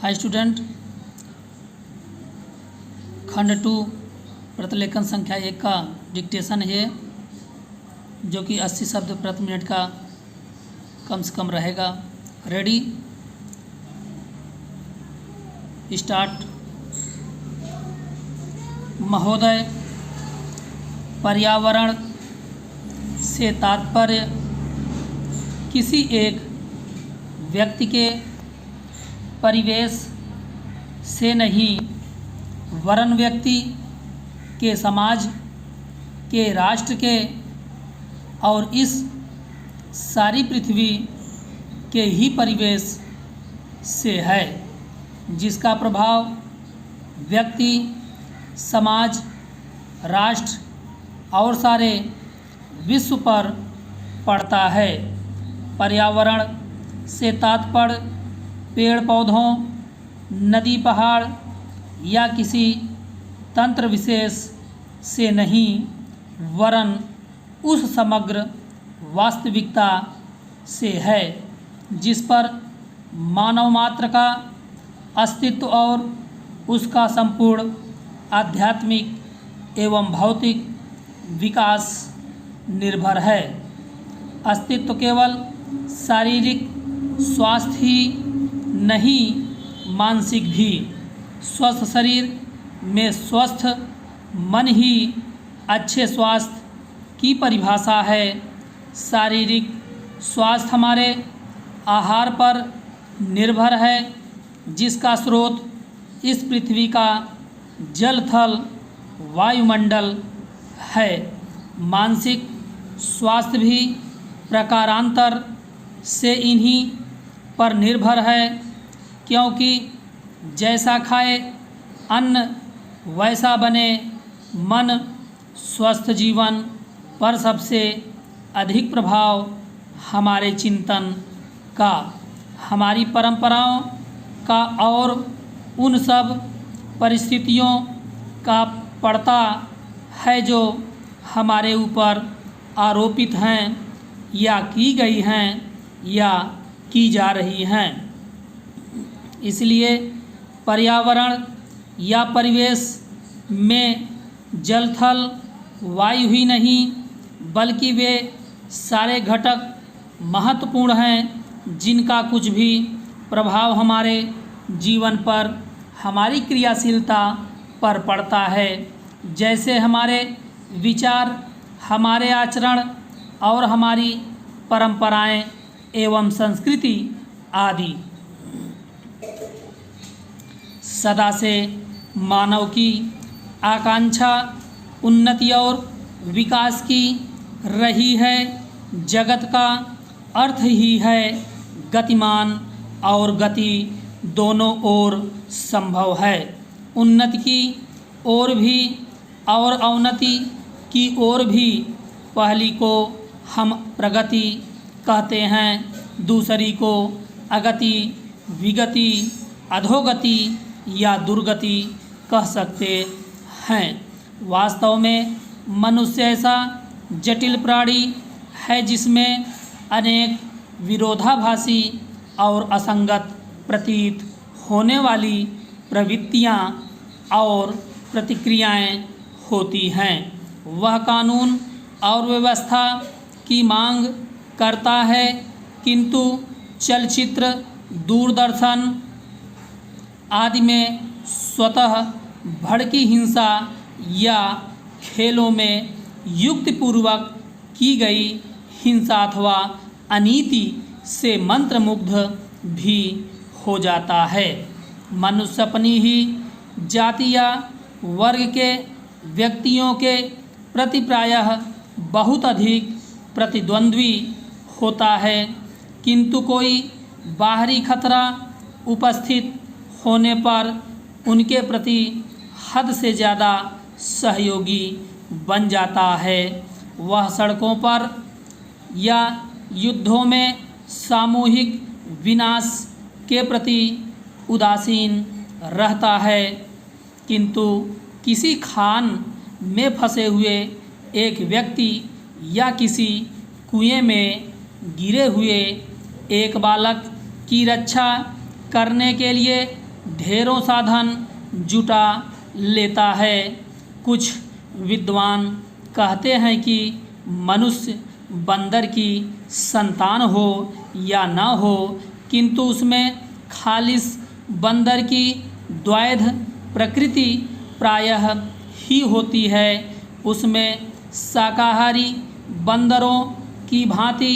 High student, खंड 2 प्रतिलेखन संख्या 1 का डिक्टेशन है जो कि 80 शब्द प्रति मिनट का कम से कम रहेगा। Ready, start. महोदय, पर्यावरण से तात्पर्य किसी एक व्यक्ति के परिवेश से नहीं वरन व्यक्ति के, समाज के, राष्ट्र के और इस सारी पृथ्वी के ही परिवेश से है, जिसका प्रभाव व्यक्ति, समाज, राष्ट्र और सारे विश्व पर पड़ता है। पर्यावरण से तात्पर्य पेड़ पौधों, नदी, पहाड़ या किसी तंत्र विशेष से नहीं वरन उस समग्र वास्तविकता से है जिस पर मानव मात्र का अस्तित्व और उसका संपूर्ण आध्यात्मिक एवं भौतिक विकास निर्भर है। अस्तित्व केवल शारीरिक स्वास्थ्य ही नहीं, मानसिक भी। स्वस्थ शरीर में स्वस्थ मन ही अच्छे स्वास्थ्य की परिभाषा है। शारीरिक स्वास्थ्य हमारे आहार पर निर्भर है, जिसका स्रोत इस पृथ्वी का जल, थल, वायुमंडल है। मानसिक स्वास्थ्य भी प्रकारांतर से इन्हीं पर निर्भर है, क्योंकि जैसा खाए अन्न वैसा बने मन। स्वस्थ जीवन पर सबसे अधिक प्रभाव हमारे चिंतन का, हमारी परंपराओं का और उन सब परिस्थितियों का पड़ता है जो हमारे ऊपर आरोपित हैं या की गई हैं या की जा रही हैं। इसलिए पर्यावरण या परिवेश में जल, थल, वायु ही नहीं बल्कि वे सारे घटक महत्वपूर्ण हैं जिनका कुछ भी प्रभाव हमारे जीवन पर, हमारी क्रियाशीलता पर पड़ता है, जैसे हमारे विचार, हमारे आचरण और हमारी परंपराएं एवं संस्कृति आदि। सदा से मानव की आकांक्षा उन्नति और विकास की रही है। जगत का अर्थ ही है गतिमान और गति दोनों ओर संभव है। उन्नति की ओर भी और अवनति की ओर भी। पहली को हम प्रगति कहते हैं, दूसरी को अगति, विगति, अधोगति या दुर्गति कह सकते हैं। वास्तव में मनुष्य ऐसा जटिल प्राणी है जिसमें अनेक विरोधाभासी और असंगत प्रतीत होने वाली प्रवृत्तियां और प्रतिक्रियाएं होती हैं। वह कानून और व्यवस्था की मांग करता है, किंतु चलचित्र, दूरदर्शन आदि में स्वतः भड़की हिंसा या खेलों में युक्तिपूर्वक की गई हिंसा अथवा अनीति से मंत्रमुग्ध भी हो जाता है। मनुष्य अपनी ही जाति या वर्ग के व्यक्तियों के प्रति प्रायः बहुत अधिक प्रतिद्वंद्वी होता है, किंतु कोई बाहरी खतरा उपस्थित होने पर उनके प्रति हद से ज़्यादा सहयोगी बन जाता है। वह सड़कों पर या युद्धों में सामूहिक विनाश के प्रति उदासीन रहता है, किंतु किसी खान में फंसे हुए एक व्यक्ति या किसी कुएं में गिरे हुए एक बालक की रक्षा करने के लिए ढेरों साधन जुटा लेता है। कुछ विद्वान कहते हैं कि मनुष्य बंदर की संतान हो या न हो, किंतु उसमें खालिस बंदर की द्वैध प्रकृति प्रायः ही होती है। उसमें शाकाहारी बंदरों की भांति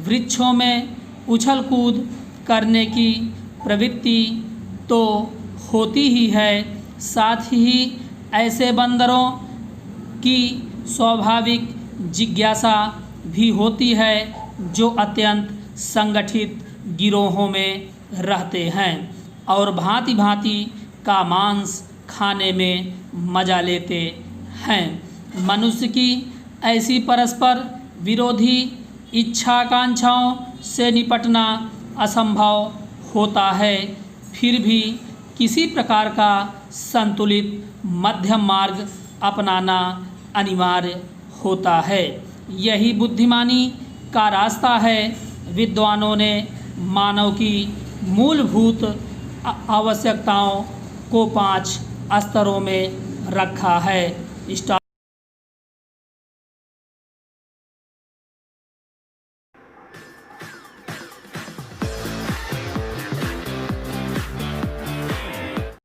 वृक्षों में उछल कूद करने की प्रवृत्ति तो होती ही है, साथ ही ऐसे बंदरों की स्वाभाविक जिज्ञासा भी होती है जो अत्यंत संगठित गिरोहों में रहते हैं और भांति भांति का मांस खाने में मजा लेते हैं। मनुष्य की ऐसी परस्पर विरोधी इच्छाकांक्षाओं से निपटना असंभव होता है, फिर भी किसी प्रकार का संतुलित मध्यम मार्ग अपनाना अनिवार्य होता है। यही बुद्धिमानी का रास्ता है। विद्वानों ने मानव की मूलभूत आवश्यकताओं को 5 स्तरों में रखा है।